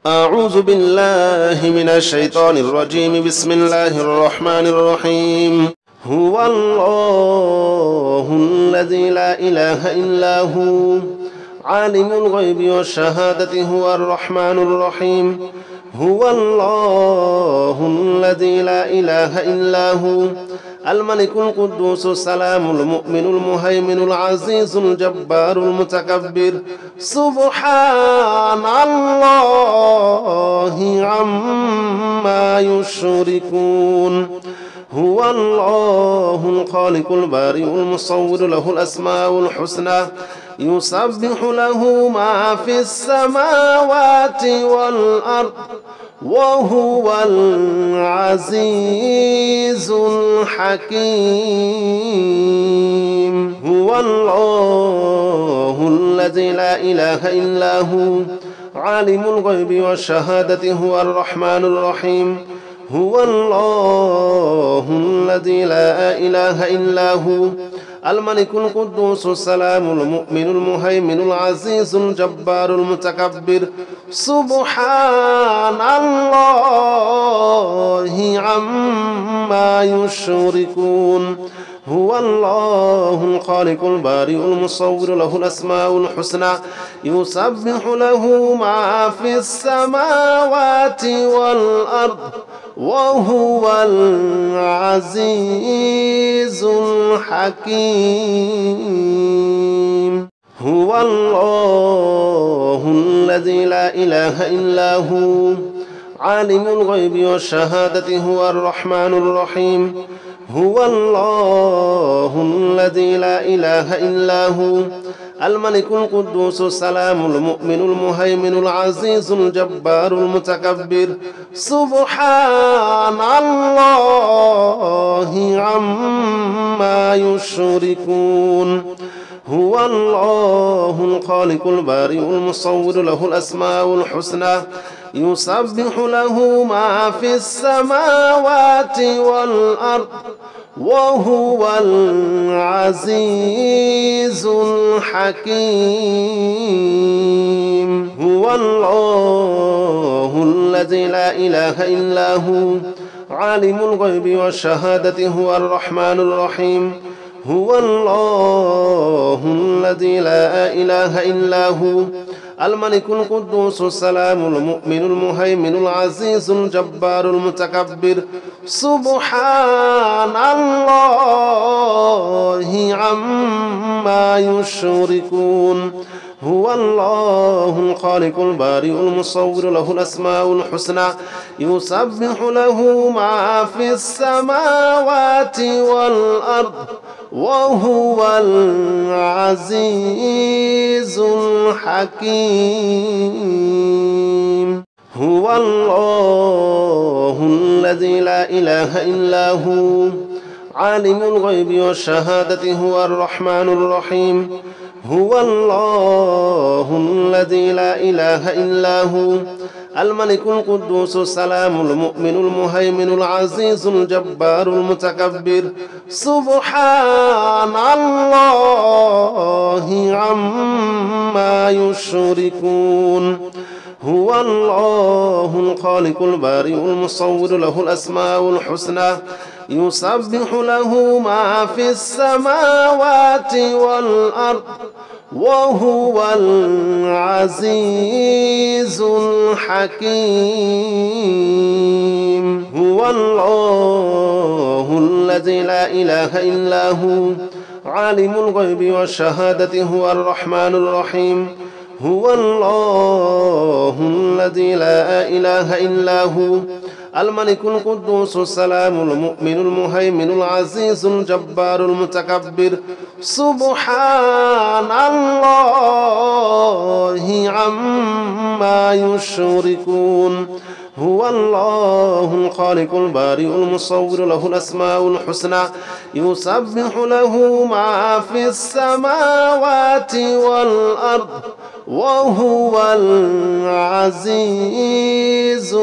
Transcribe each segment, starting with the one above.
أعوذ بالله من الشيطان الرجيم. بسم الله الرحمن الرحيم. هو الله الذي لا إله إلا هو عالم الغيب والشهادة هو الرحمن الرحيم. هو الله الذي لا إله إلا هو الملك القدوس السلام المؤمن المهيمن العزيز الجبار المتكبر. سبحان الله عما يشركون. هو الله الخالق البارئ المصور له الأسماء الحسنى يسبح له ما في السماوات والأرض وهو العزيز الحكيم. هو الله الذي لا إله إلا هو عالم الغيب والشهادة هو الرحمن الرحيم. هو الله الذي لا إله إلا هو الملك القدوس السلام المؤمن المهيمن العزيز الجبار المتكبر. سبحان الله عما يشركون. هو الله الخالق البارئ المصور له الأسماء الحسنى يسبح له ما في السماوات والأرض وهو العزيز الحكيم. هو الله الذي لا إله إلا هو عالم الغيب والشهادة هو الرحمن الرحيم. هو الله الذي لا إله إلا هو الملك القدوس السلام المؤمن المهيمن العزيز الجبار المتكبر. سبحان الله عما يشركون. هو الله الخالق البارئ المصور له الأسماء الحسنى يسبح له ما في السماوات والأرض وهو العزيز الحكيم. هو الله الذي لا إله إلا هو عالم الغيب والشهادة هو الرحمن الرحيم. هو الله الذي لا إله إلا هو الملك القدوس السلام المؤمن المهيمن العزيز الجبار المتكبر. سبحان الله عما يشركون. هو الله الخالق البارئ المصور له الأسماء الحسنى يسبح له ما في السماوات والأرض وهو العزيز الحكيم. هو الله الذي لا إله إلا هو عالم الغيب والشهادة هو الرحمن الرحيم. هو الله الذي لا إله إلا هو الملك القدوس السلام المؤمن المهيمن العزيز الجبار المتكبر. سبحان الله عما يشركون. هو الله الخالق البارئ المصور له الأسماء الحسنى يسبح له ما في السماوات والأرض وهو العزيز الحكيم. هو الله الذي لا إله إلا هو عالم الغيب والشهادة هو الرحمن الرحيم. هو الله الذي لا إله إلا هو الملك القدوس السلام المؤمن المهيمن العزيز الجبار المتكبر. سبحان الله عما يشركون. هو الله الخالق البارئ المصور له الأسماء الحسنى يسبح له ما في السماوات والأرض وهو العزيز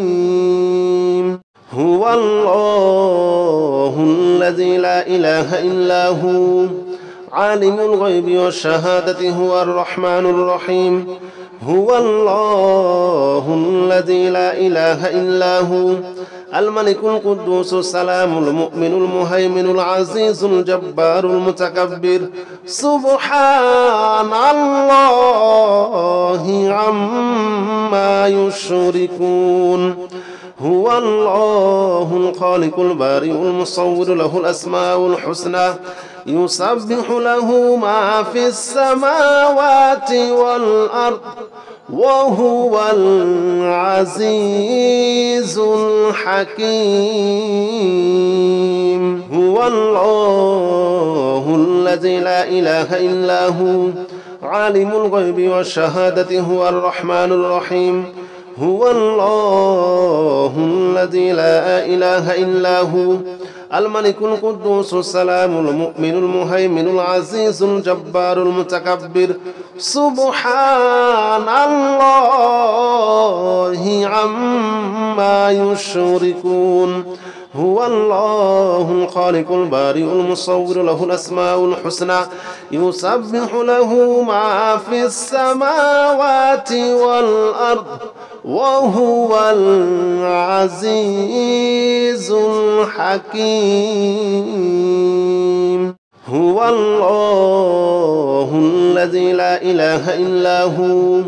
الحكيم. هو الله الذي لا إله إلا هو عالم الغيب والشهادة هو الرحمن الرحيم. هو الله الذي لا إله إلا هو الملك القدوس السلام المؤمن المهيمن العزيز الجبار المتكبر سبحان الله عما يشركون هو الله الخالق البارئ المصور له الأسماء الحسنى يسبح له ما في السماوات والأرض وهو العزيز الحكيم هو الله الذي لا إله إلا هو عالم الغيب والشهادة هو الرحمن الرحيم هو الله الذي لا إله إلا هو الملك القدوس السلام المؤمن المهيمن العزيز الجبار المتكبر سبحان الله عما يشركون هو الله الخالق البارئ المصور له الأسماء الحسنى يسبح له ما في السماوات والأرض وهو العزيز الحكيم هو الله الذي لا إله إلا هو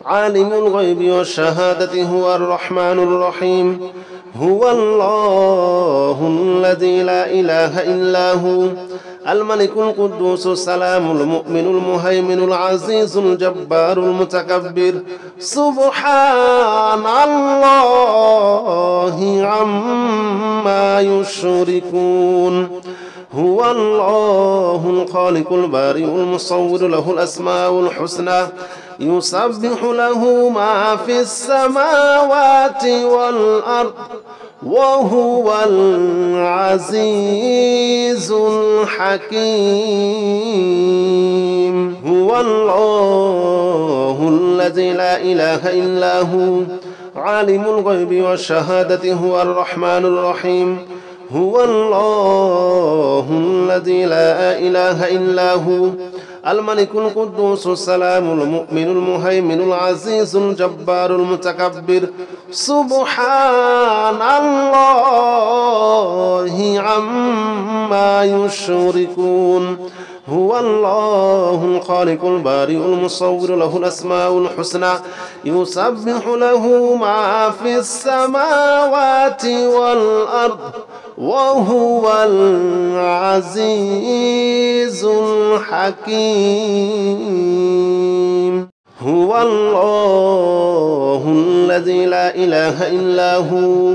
عالم الغيب والشهادة هو الرحمن الرحيم هو الله الذي لا إله إلا هو الملك القدوس السلام المؤمن المهيمن العزيز الجبار المتكبر سبحان الله عما يشركون هو الله الخالق البارئ المصور له الأسماء الحسنى يسبح له ما في السماوات والأرض وهو العزيز الحكيم هو الله الذي لا إله إلا هو عالم الغيب والشهادة هو الرحمن الرحيم هو الله الذي لا إله إلا هو الملك القدوس السلام المؤمن المهيمن العزيز الجبار المتكبر سبحان الله عما يشركون هو الله الخالق البارئ المصور له الأسماء الحسنى يسبح له ما في السماوات والأرض وهو العزيز الحكيم هو الله الذي لا إله إلا هو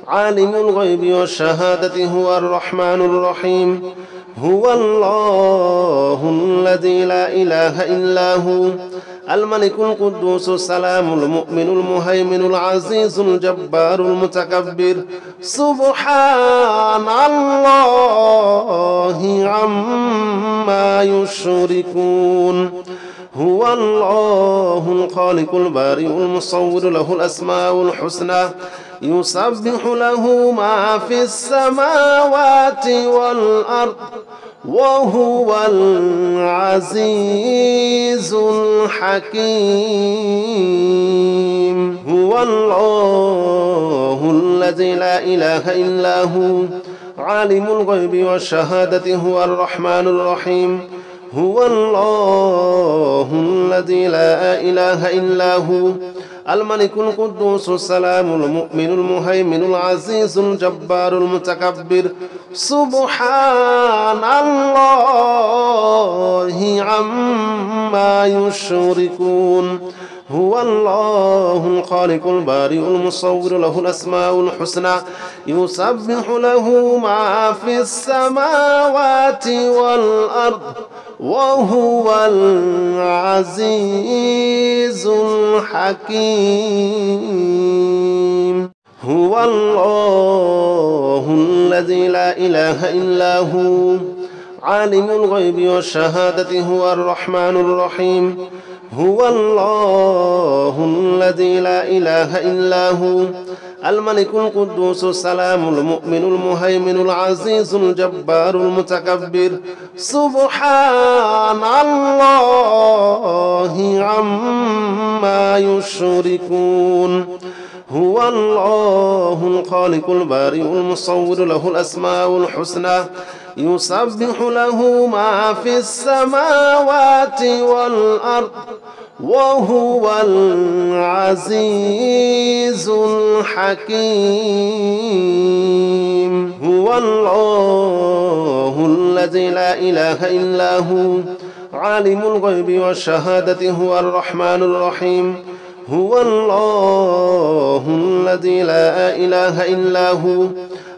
عالم الغيب والشهادة هو الرحمن الرحيم هو الله الذي لا إله إلا هو الملك القدوس السلام المؤمن المهيمن العزيز الجبار المتكبر سبحان الله عما يشركون هو الله الخالق البارئ المصور له الأسماء الحسنى يسبح له ما في السماوات والأرض وهو العزيز الحكيم هو الله الذي لا إله إلا هو عالم الغيب والشهادة هو الرحمن الرحيم هو الله الذي لا إله إلا هو الملك القدوس السلام المؤمن المهيمن العزيز الجبار المتكبر سبحان الله عما يشركون هو الله الخالق البارئ المصور له الأسماء الحسنى يسبح له ما في السماوات والأرض وهو العزيز الحكيم هو الله الذي لا إله إلا هو عالم الغيب والشهادة هو الرحمن الرحيم هو الله الذي لا إله إلا هو الملك القدوس السلام المؤمن المهيمن العزيز الجبار المتكبر سبحان الله عما يشركون هو الله الخالق البارئ المصور له الأسماء الحسنى يسبح له ما في السماوات والأرض وهو العزيز الحكيم هو الله الذي لا إله إلا هو عالم الغيب والشهادة هو الرحمن الرحيم هو الله الذي لا إله إلا هو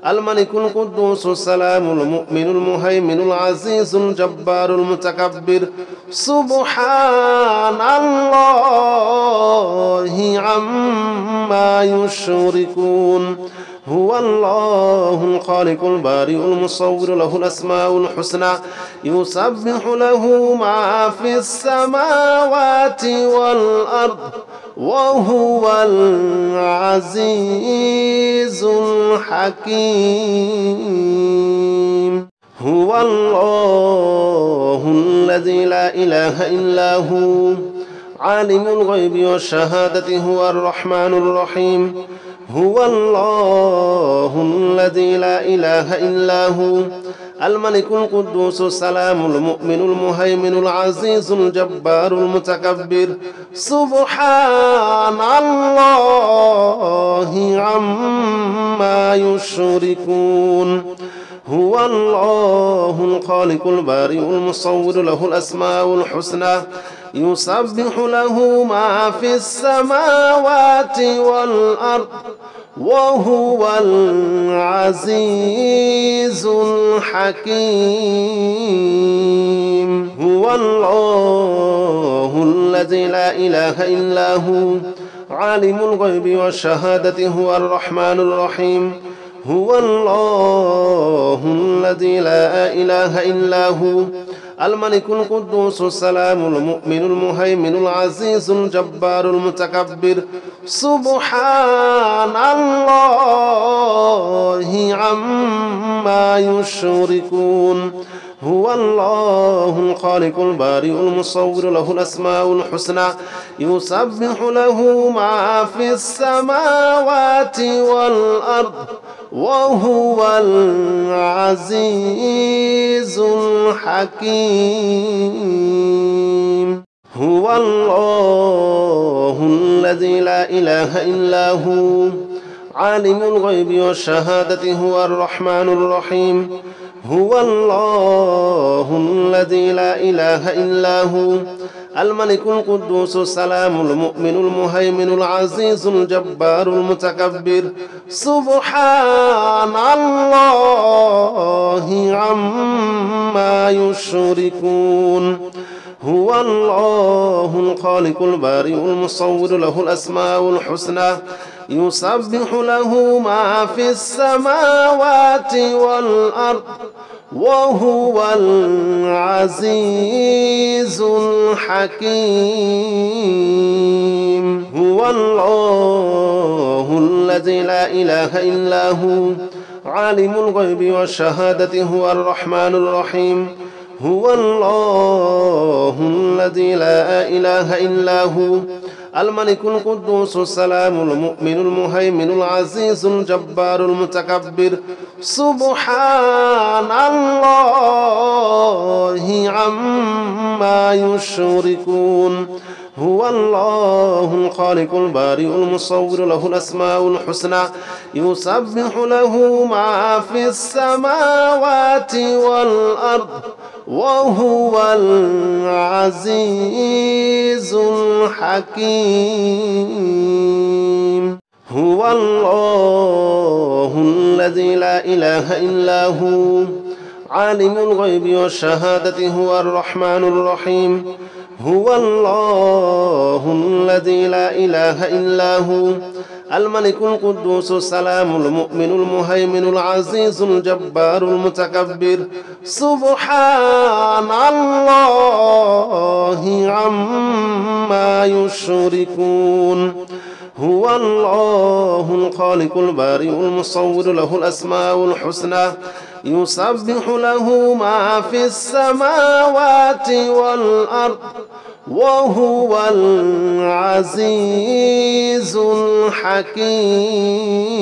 الملك القدوس السلام المؤمن المهيمن العزيز الجبار المتكبر سبحان الله عما يشركون هو الله الخالق البارئ المصور له الأسماء الحسنى يسبح له ما في السماوات والأرض وهو العزيز الحكيم هو الله الذي لا إله إلا هو عالم الغيب والشهادة هو الرحمن الرحيم هو الله الذي لا إله إلا هو الملك القدوس السلام المؤمن المهيمن العزيز الجبار المتكبر سبحان الله عما يشركون هو الله الخالق البارئ المصور له الأسماء الحسنى يسبح له ما في السماوات والأرض وهو العزيز الحكيم هو الله الذي لا إله إلا هو عالم الغيب والشهادة هو الرحمن الرحيم هو الله الذي لا إله إلا هو الملك القدوس السلام المؤمن المهيمن العزيز الجبار المتكبر سبحان الله عما يشركون هو الله الخالق البارئ المصور له الأسماء الحسنى يسبح له ما في السماوات والأرض وهو العزيز الحكيم هو الله الذي لا إله إلا هو عالم الغيب والشهادة هو الرحمن الرحيم هو الله الذي لا إله إلا هو الملك القدوس السلام المؤمن المهيمن العزيز الجبار المتكبر سبحان الله عما يشركون هو الله الخالق البارئ المصور له الأسماء الحسنى يسبح له ما في السماوات والأرض وهو العزيز الحكيم هو الله الذي لا إله إلا هو عالم الغيب والشهادة هو الرحمن الرحيم هو الله الذي لا إله إلا هو الملك القدوس السلام المؤمن المهيمن العزيز الجبار المتكبر سبحان الله عما يشركون هو الله الخالق البارئ المصور له الأسماء الحسنى يسبح له ما في السماوات والأرض وهو العزيز الحكيم هو الله الذي لا إله إلا هو عالم الغيب والشهادة هو الرحمن الرحيم هو الله الذي لا إله إلا هو الملك القدوس السلام المؤمن المهيمن العزيز الجبار المتكبر سبحان الله عما يشركون هو الله الخالق البارئ المصور له الأسماء الحسنى يسبح له ما في السماوات والأرض وهو العزيز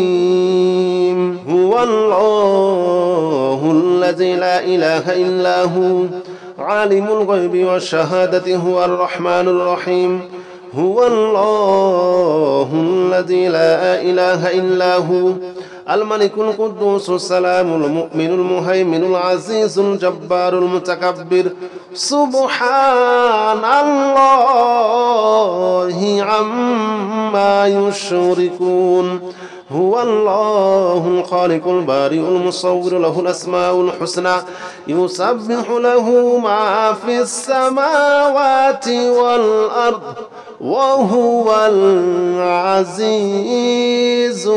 الحكيم هو الله الذي لا إله إلا هو عالم الغيب والشهادة هو الرحمن الرحيم هو الله الذي لا إله إلا هو الملك القدوس السلام المؤمن المهيمن العزيز الجبار المتكبر سبحان الله عما يشركون هو الله الخالق البارئ المصور له الأسماء الحسنى يسبح له ما في السماوات والأرض وهو العزيز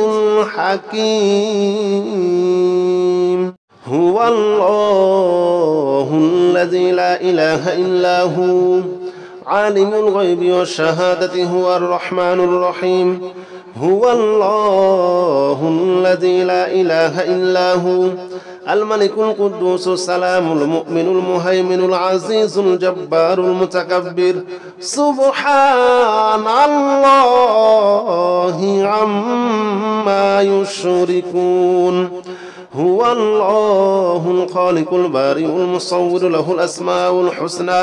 الحكيم هو الله الذي لا إله إلا هو عالم الغيب والشهادة هو الرحمن الرحيم هو الله الذي لا إله إلا هو الملك القدوس السلام المؤمن المهيمن العزيز الجبار المتكبر سبحان الله عما يشركون هو الله الخالق البارئ المصور له الأسماء الحسنى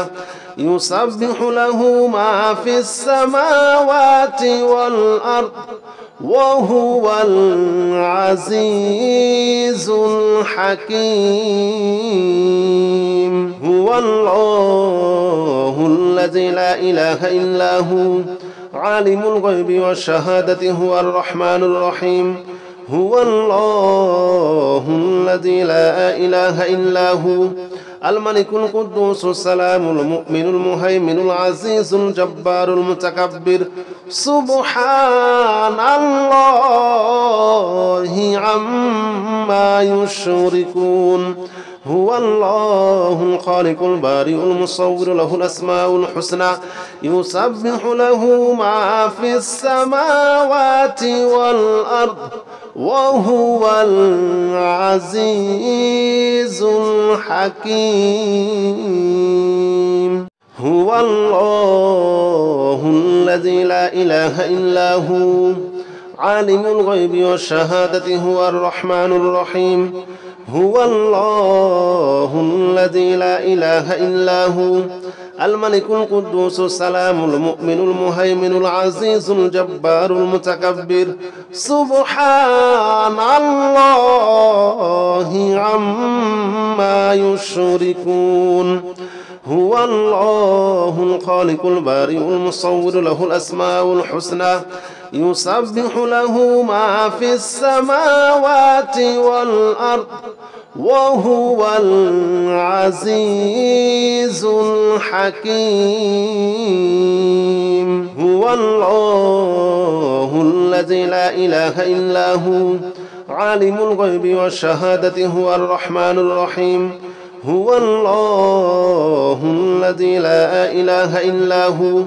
يسبح له ما في السماوات والأرض وهو العزيز الحكيم هو الله الذي لا إله إلا هو عالم الغيب والشهادة هو الرحمن الرحيم هو الله الذي لا إله إلا هو الملك القدوس السلام المؤمن المهيمن العزيز الجبار المتكبر سبحان الله عما يشركون هو الله الخالق البارئ المصور له الأسماء الحسنى يسبح له ما في السماوات والأرض وهو العزيز الحكيم هو الله الذي لا إله إلا هو عالم الغيب والشهادة هو الرحمن الرحيم هو الله الذي لا إله إلا هو الملك القدوس السلام المؤمن المهيمن العزيز الجبار المتكبر سبحان الله عما يشركون هو الله الخالق البارئ المصور له الأسماء الحسنى يسبح له ما في السماوات والأرض وهو العزيز الحكيم هو الله الذي لا إله إلا هو عالم الغيب والشهادة هو الرحمن الرحيم هو الله الذي لا إله إلا هو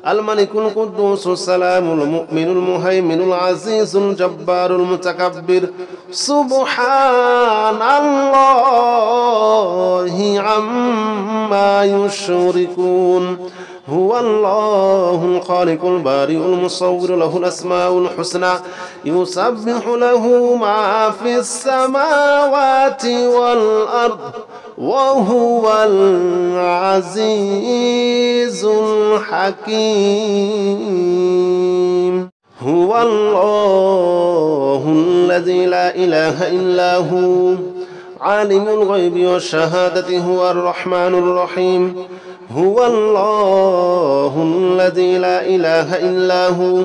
الملك القدوس السلام المؤمن المهيمن العزيز الجبار المتكبر سبحان الله عما يشركون هو الله الخالق البارئ المصور له الأسماء الحسنى يسبح له ما في السماوات والأرض وهو العزيز الحكيم هو الله الذي لا إله إلا هو عالم الغيب والشهادة هو الرحمن الرحيم هو الله الذي لا إله إلا هو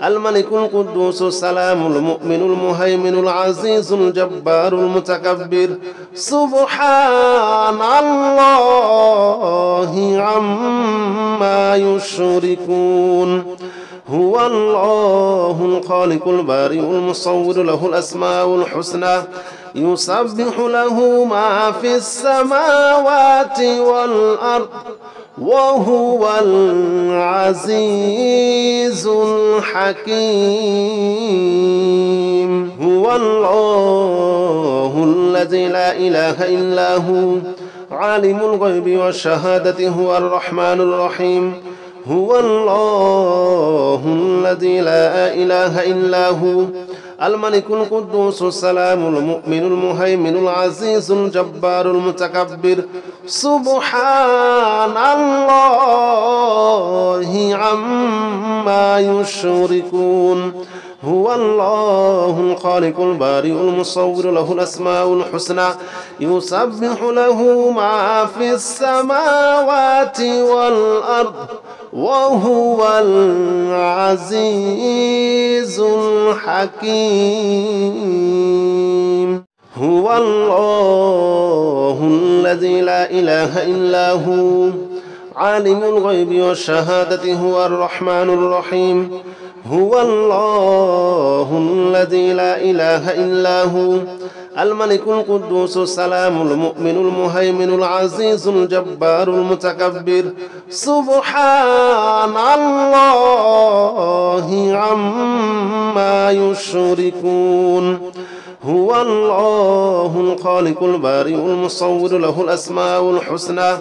الملك القدوس السلام المؤمن المهيمن العزيز الجبار المتكبر سبحان الله عما يشركون هو الله الخالق البارئ المصور له الأسماء الحسنى يسبح له ما في السماوات والأرض وهو العزيز الحكيم هو الله الذي لا إله إلا هو عالم الغيب والشهادة هو الرحمن الرحيم هو الله الذي لا إله إلا هو الملك القدوس السلام المؤمن المهيمن العزيز الجبار المتكبر سبحان الله عما يشركون هو الله الخالق البارئ المصور له الأسماء الحسنى يسبح له ما في السماوات والأرض وهو العزيز الحكيم هو الله الذي لا إله إلا هو عالم الغيب والشهادة هو الرحمن الرحيم هو الله الذي لا إله إلا هو الملك القدوس السلام المؤمن المهيمن العزيز الجبار المتكبر سبحان الله عما يشركون هو الله الخالق البارئ المصور له الأسماء الحسنى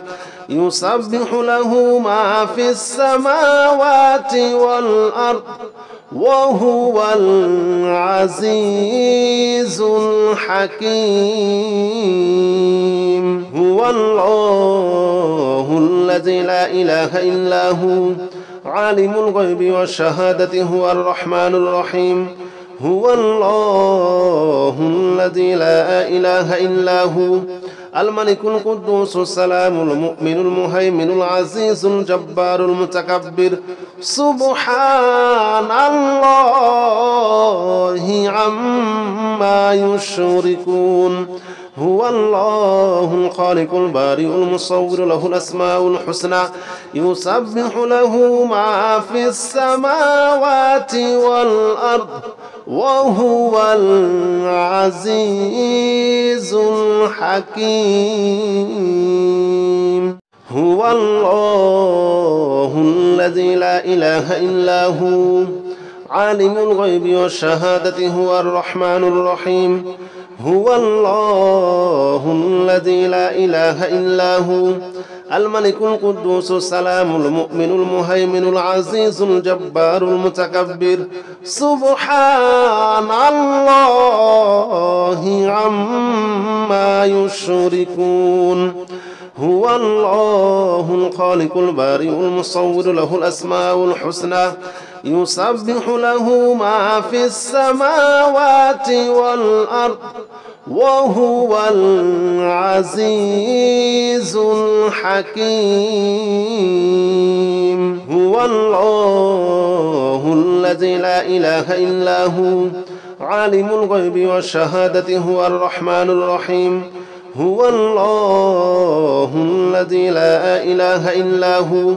يسبح له ما في السماوات والأرض وهو العزيز الحكيم هو الله الذي لا إله إلا هو عالم الغيب والشهادة هو الرحمن الرحيم هو الله الذي لا إله إلا هو الملك القدوس السلام المؤمن المهيمن العزيز الجبار المتكبر سبحان الله عما يشركون هو الله الخالق البارئ المصور له الأسماء الحسنى يسبح له ما في السماوات والأرض وهو العزيز الحكيم هو الله الذي لا إله إلا هو عالم الغيب والشهادة هو الرحمن الرحيم هو الله الذي لا إله إلا هو الملك القدوس السلام المؤمن المهيمن العزيز الجبار المتكبر سبحان الله عما يشركون هو الله الخالق البارئ المصور له الأسماء الحسنى يسبح له ما في السماوات والأرض وهو العزيز الحكيم هو الله الذي لا إله إلا هو عالم الغيب والشهادة هو الرحمن الرحيم هو الله الذي لا إله إلا هو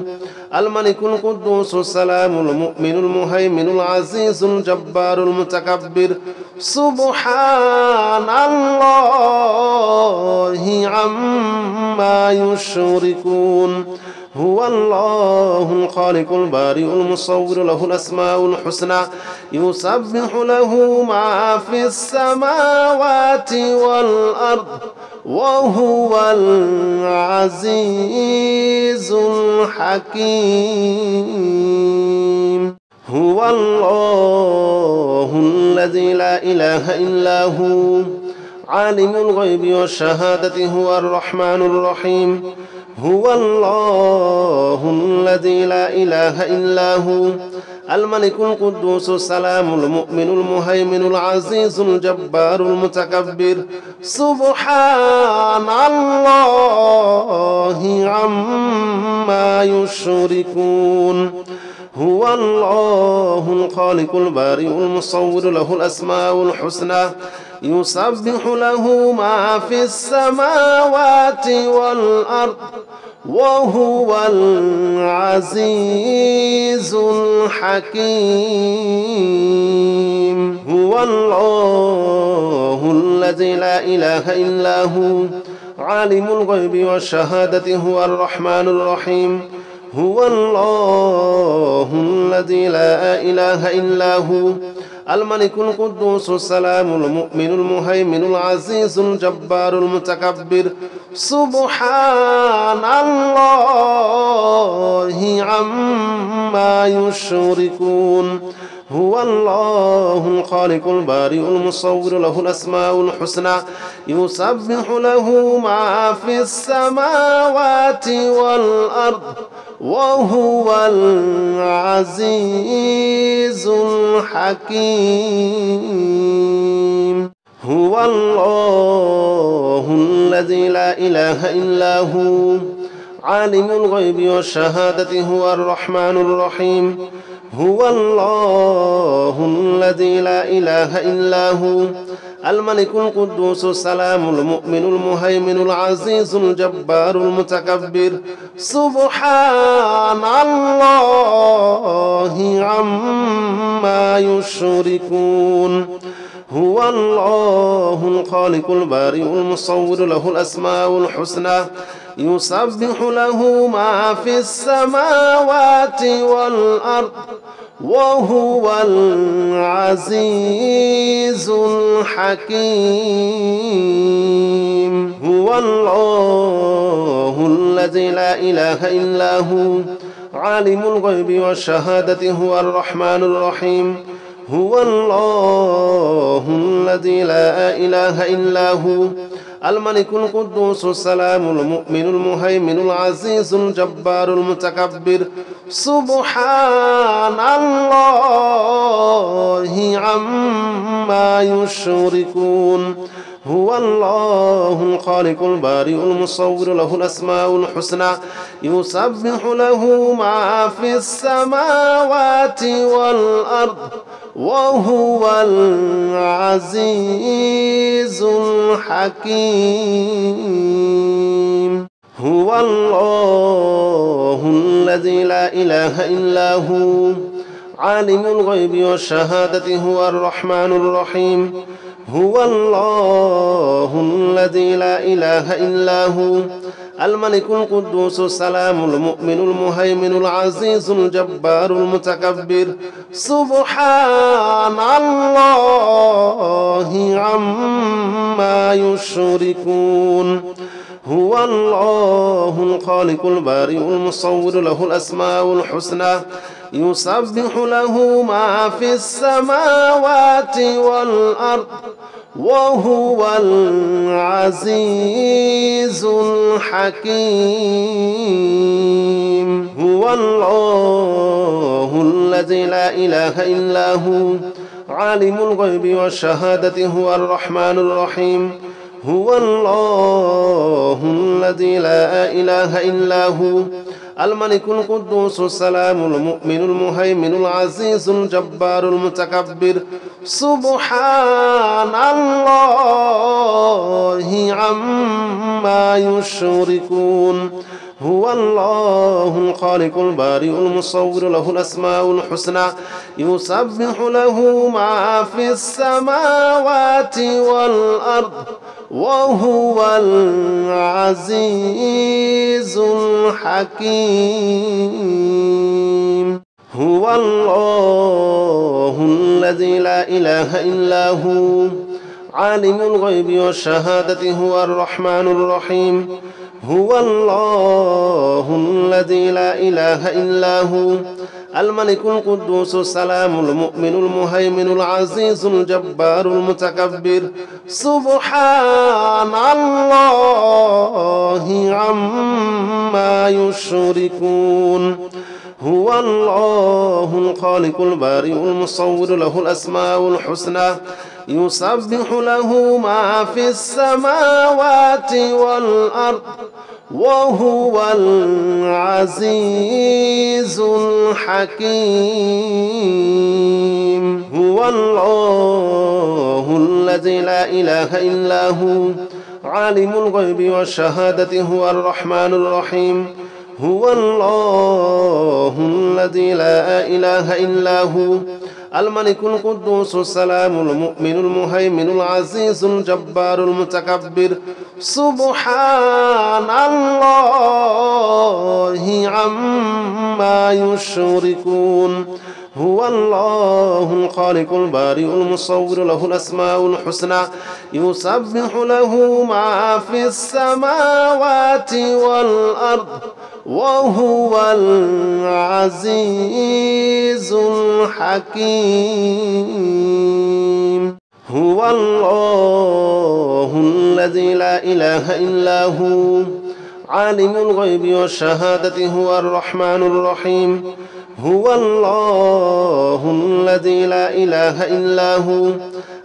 الملك القدوس السلام المؤمن المهيمن العزيز الجبار المتكبر سبحان الله عما يشركون هو الله الخالق البارئ المصور له الأسماء الحسنى يسبح له ما في السماوات والأرض وهو العزيز الحكيم هو الله الذي لا إله إلا هو عالم الغيب والشهادة هو الرحمن الرحيم هو الله الذي لا إله إلا هو الملك القدوس السلام المؤمن المهيمن العزيز الجبار المتكبر سبحان الله عما يشركون هو الله الخالق البارئ المصور له الأسماء الحسنى يسبح له ما في السماوات والأرض وهو العزيز الحكيم هو الله الذي لا إله إلا هو عالم الغيب والشهادة هو الرحمن الرحيم هو الله الذي لا إله إلا هو الملك القدوس السلام المؤمن المهيمن العزيز الجبار المتكبر سبحان الله عما يشركون هو الله الخالق البارئ المصور له الأسماء الحسنى يسبح له ما في السماوات والأرض وهو العزيز الحكيم هو الله الذي لا إله إلا هو عالم الغيب والشهادة هو الرحمن الرحيم هو الله الذي لا إله إلا هو الملك القدوس السلام المؤمن المهيمن العزيز الجبار المتكبر سبحان الله عما يشركون هو الله الخالق البارئ المصور له الأسماء الحسنى يسبح له ما في السماوات والأرض وهو العزيز الحكيم هو الله الذي لا إله إلا هو عالم الغيب والشهادة هو الرحمن الرحيم هو الله الذي لا إله إلا هو الملك القدوس السلام المؤمن المهيمن العزيز الجبار المتكبر سبحان الله عما يشركون هو الله الخالق البارئ المصور له الأسماء الحسنى يسبح له ما في السماوات والأرض وهو العزيز الحكيم هو الله الذي لا إله إلا هو عالم الغيب والشهادة هو الرحمن الرحيم هو الله الذي لا إله إلا هو الملك القدوس السلام المؤمن المهيمن العزيز الجبار المتكبر سبحان الله عما يشركون هو الله الخالق البارئ المصور له الأسماء الحسنى يسبح له ما في السماوات والأرض وهو العزيز الحكيم هو الله الذي لا إله إلا هو عالم الغيب والشهادة هو الرحمن الرحيم هو الله الذي لا إله إلا هو الملك القدوس السلام المؤمن المهيمن العزيز الجبار المتكبر سبحان الله عما يشركون هو الله الخالق البارئ المصور له الأسماء الحسنى يسبح له ما في السماوات والأرض وهو العزيز الحكيم هو الله الذي لا إله إلا هو عالم الغيب والشهادة هو الرحمن الرحيم هو الله الذي لا إله إلا هو الملك القدوس السلام المؤمن المهيمن العزيز الجبار المتكبر سبحان الله عما يشركون هو الله الخالق البارئ المصور له الأسماء الحسنى يسبح له ما في السماوات والأرض وهو العزيز الحكيم. هو الله الذي لا إله إلا هو عالم الغيب والشهادة هو الرحمن الرحيم. هو الله الذي لا إله إلا هو الملك القدوس السلام المؤمن المهيمن العزيز الجبار المتكبر. سبحان الله عما يشركون. هو الله الخالق البارئ المصور له الأسماء الحسنى يسبح له ما في السماوات والأرض وهو العزيز الحكيم. هو الله الذي لا إله إلا هو عالم الغيب والشهادة هو الرحمن الرحيم. هو الله الذي لا إله إلا هو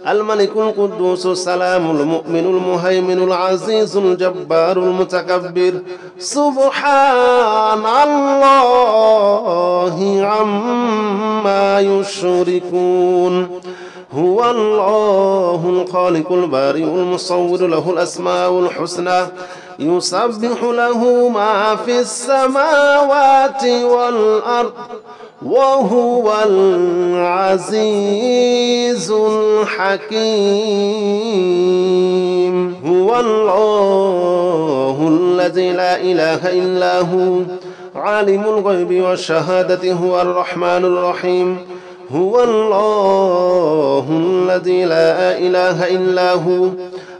الملك القدوس السلام المؤمن المهيمن العزيز الجبار المتكبر. سبحان الله عما يشركون. هو الله الخالق البارئ المصور له الأسماء الحسنى يسبح له ما في السماوات والأرض وهو العزيز الحكيم. هو الله الذي لا إله إلا هو عالم الغيب والشهادة هو الرحمن الرحيم. هو الله الذي لا إله إلا هو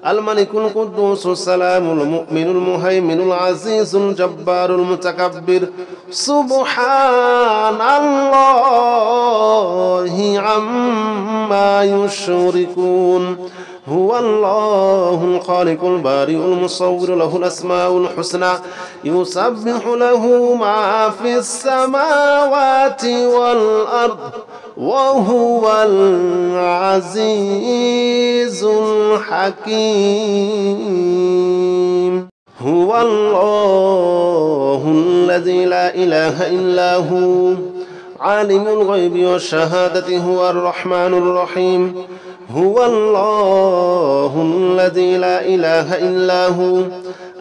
الملك القدوس السلام المؤمن المهيمن العزيز الجبار المتكبر. سبحان الله عما يشركون. هو الله الخالق البارئ المصور له الأسماء الحسنى يسبح له ما في السماوات والأرض وهو العزيز الحكيم. هو الله الذي لا إله إلا هو عالم الغيب والشهادة هو الرحمن الرحيم. هو الله الذي لا إله إلا هو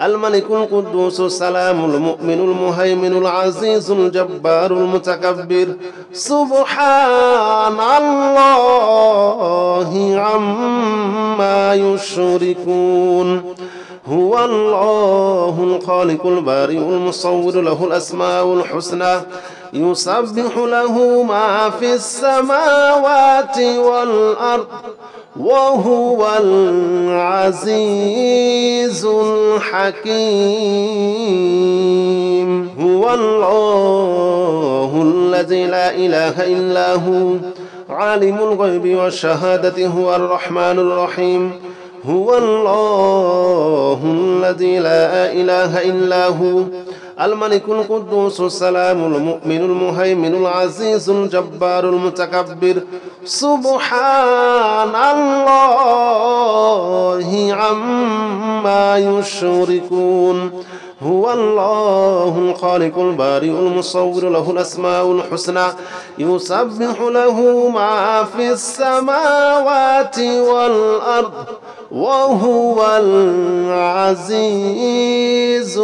الملك القدوس السلام المؤمن المهيمن العزيز الجبار المتكبر. سبحان الله عما يشركون. هو الله الخالق البارئ المصور له الأسماء الحسنى يسبح له ما في السماوات والأرض وهو العزيز الحكيم. هو الله الذي لا إله إلا هو عالم الغيب والشهادة هو الرحمن الرحيم. هو الله الذي لا إله إلا هو الملك القدوس السلام المؤمن المهيمن العزيز الجبار المتكبر. سبحان الله عما يشركون. هو الله الخالق البارئ المصور له الأسماء الحسنى يسبح له ما في السماوات والأرض وهو العزيز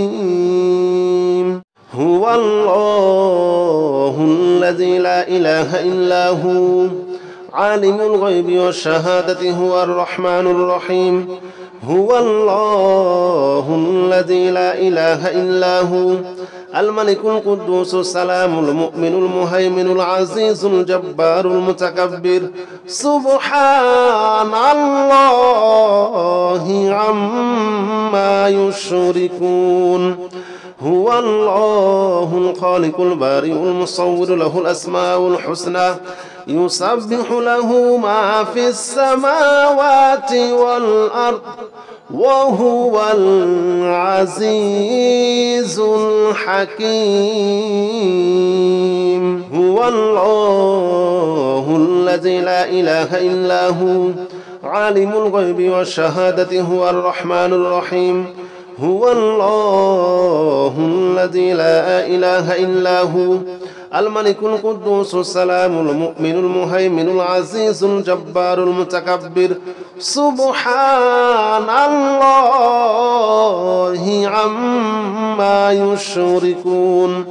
الحكيم. هو الله الذي لا إله إلا هو عالم الغيب والشهادة هو الرحمن الرحيم. هو الله الذي لا إله إلا هو الملك القدوس السلام المؤمن المهيمن العزيز الجبار المتكبر. سبحان الله عما يشركون. هو الله الخالق البارئ المصور له الأسماء الحسنى يسبح له ما في السماوات والأرض وهو العزيز الحكيم. هو الله الذي لا إله إلا هو عالم الغيب والشهادة هو الرحمن الرحيم هو الله الذي لا إله إلا هو الملك القدوس السلام المؤمن المهيمن العزيز الجبار المتكبر سبحان الله عما يشركون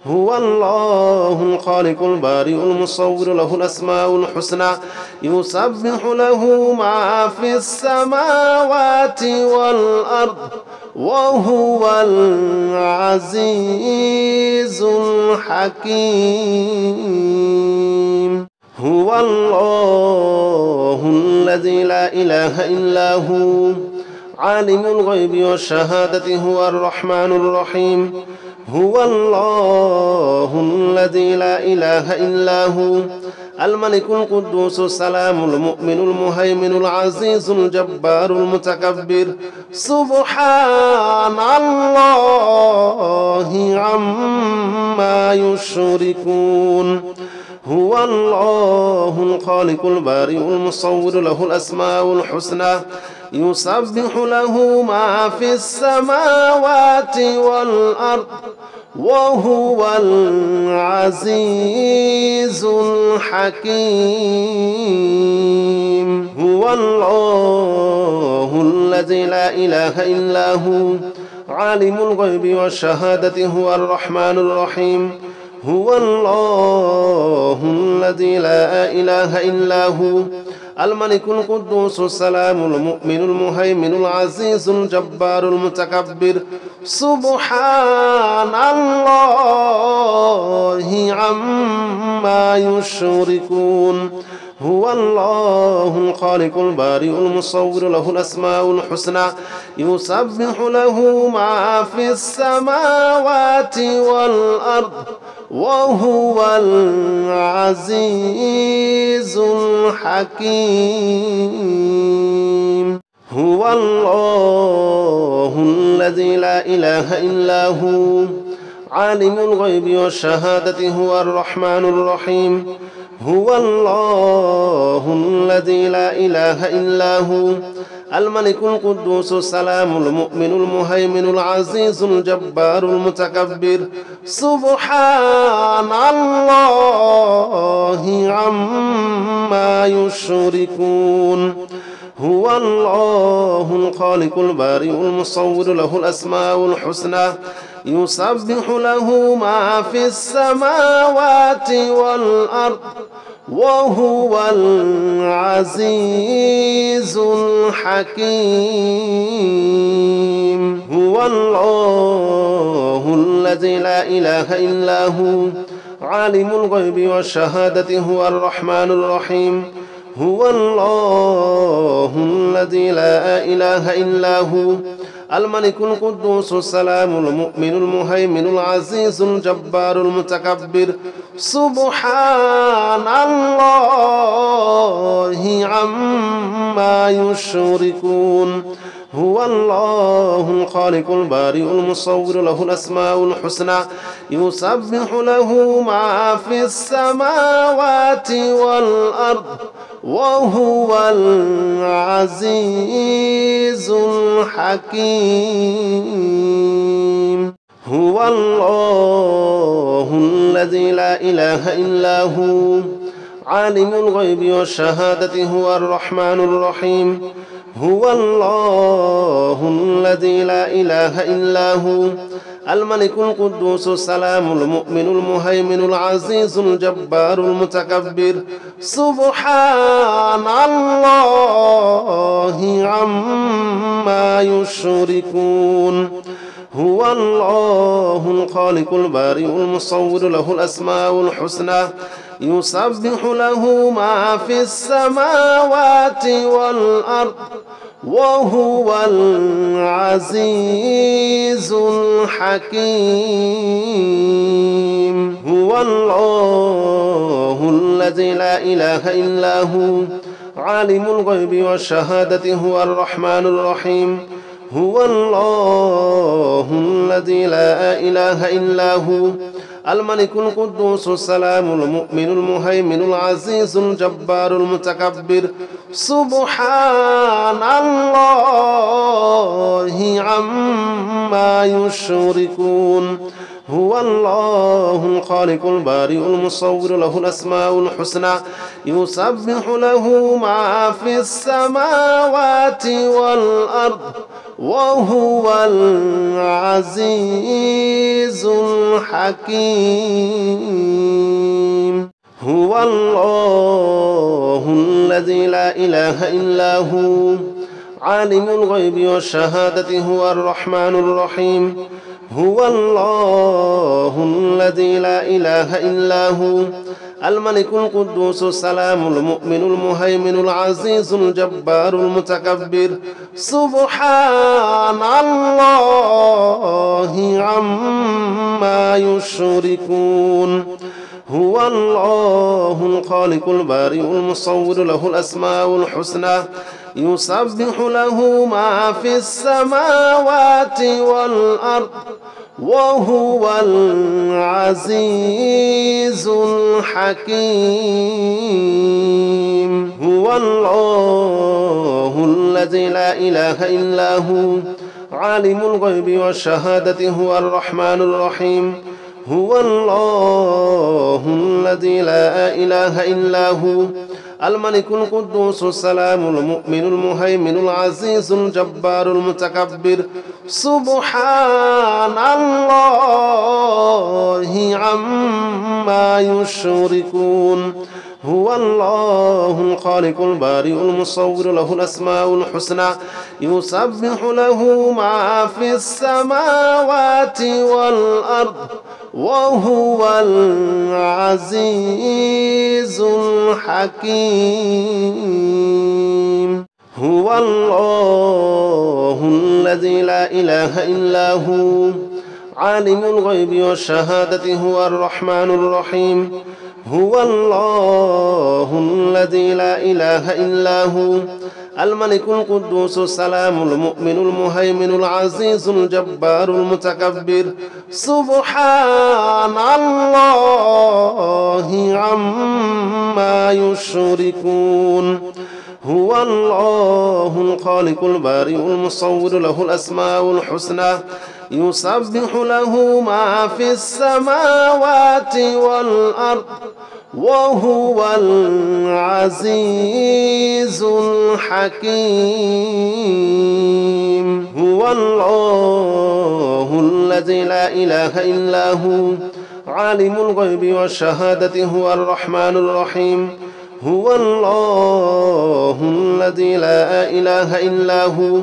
هو الله الخالق البارئ المصور له الأسماء الحسنى يسبح له ما في السماوات والأرض وهو العزيز الحكيم هو الله الذي لا إله إلا هو عالم الغيب والشهادة هو الرحمن الرحيم هو الله الذي لا إله إلا هو الملك القدوس السلام المؤمن المهيمن العزيز الجبار المتكبر سبحان الله عما يشركون هو الله الخالق البارئ المصور له الأسماء الحسنى يسبح له ما في السماوات والأرض وهو العزيز الحكيم هو الله الذي لا إله إلا هو عالم الغيب والشهادة هو الرحمن الرحيم هو الله الذي لا إله إلا هو الملك القدوس السلام المؤمن المهيمن العزيز الجبار المتكبر سبحان الله عما يشركون هو الله الخالق البارئ المصور له الأسماء الحسنى يسبح له ما في السماوات والأرض وهو العزيز الحكيم هو الله الذي لا إله إلا هو عالم الغيب والشهادة هو الرحمن الرحيم هو الله الذي لا إله إلا هو الملك القدوس السلام المؤمن المهيمن العزيز الجبار المتكبر سبحان الله عما يشركون هو الله الخالق البارئ المصور له الأسماء الحسنى يسبح له ما في السماوات والأرض وهو العزيز الحكيم هو الله الذي لا إله إلا هو عالم الغيب والشهادة هو الرحمن الرحيم هو الله الذي لا إله إلا هو الملك القدوس السلام المؤمن المهيمن العزيز الجبار المتكبر سبحان الله عما يشركون هو الله الخالق البارئ المصور له الأسماء الحسنى يسبح له ما في السماوات والأرض وهو العزيز الحكيم هو الله الذي لا إله إلا هو عالم الغيب والشهادة هو الرحمن الرحيم هو الله الذي لا إله إلا هو الملك القدوس السلام المؤمن المهيمن العزيز الجبار المتكبر سبحان الله عما يشركون هو الله الخالق البارئ المصور له الأسماء الحسنى يسبح له ما في السماوات والأرض وهو العزيز الحكيم هو الله الذي لا إله إلا هو عالم الغيب والشهادة هو الرحمن الرحيم هو الله الذي لا إله إلا هو الملك القدوس السلام المؤمن المهيمن العزيز الجبار المتكبر سبحان الله عما يشركون هو الله الخالق البارئ المصور له الأسماء الحسنى يسبح له ما في السماوات والأرض وهو العزيز الحكيم هو الله الذي لا إله إلا هو عالم الغيب والشهادة هو الرحمن الرحيم هو الله الذي لا إله إلا هو الملك القدوس السلام المؤمن المهيمن العزيز الجبار المتكبر سبحان الله عما يشركون هو الله الخالق البارئ المصور له الأسماء الحسنى يسبح له ما في السماوات والأرض وهو العزيز الحكيم هو الله الذي لا إله إلا هو عالم الغيب والشهادة هو الرحمن الرحيم هو الله الذي لا إله إلا هو الملك القدوس السلام المؤمن المهيمن العزيز الجبار المتكبر سبحان الله عما يشركون هو الله الخالق البارئ المصور له الأسماء الحسنى يسبح له ما في السماوات والأرض وهو العزيز الحكيم هو الله الذي لا إله إلا هو عالم الغيب والشهادة هو الرحمن الرحيم هو الله الذي لا إله إلا هو الملك القدوس السلام المؤمن المهيمن العزيز الجبار المتكبر سبحان الله عما يشركون هو الله الخالق البارئ المصور له الأسماء الحسنى يسبح له ما في السماوات والأرض وهو العزيز الحكيم هو الله الذي لا إله إلا هو عالم الغيب والشهادة هو الرحمن الرحيم هو الله الذي لا إله إلا هو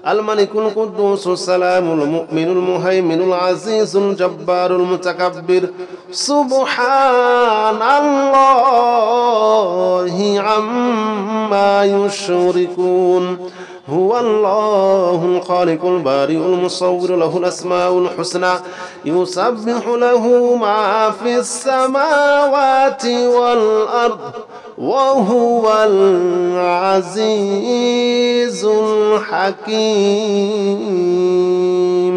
الملك القدوس السلام المؤمن المهيمن العزيز الجبار المتكبر سبحان الله عما يشركون هو الله الخالق البارئ المصور له الأسماء الحسنى يسبح له ما في السماوات والأرض وهو العزيز الحكيم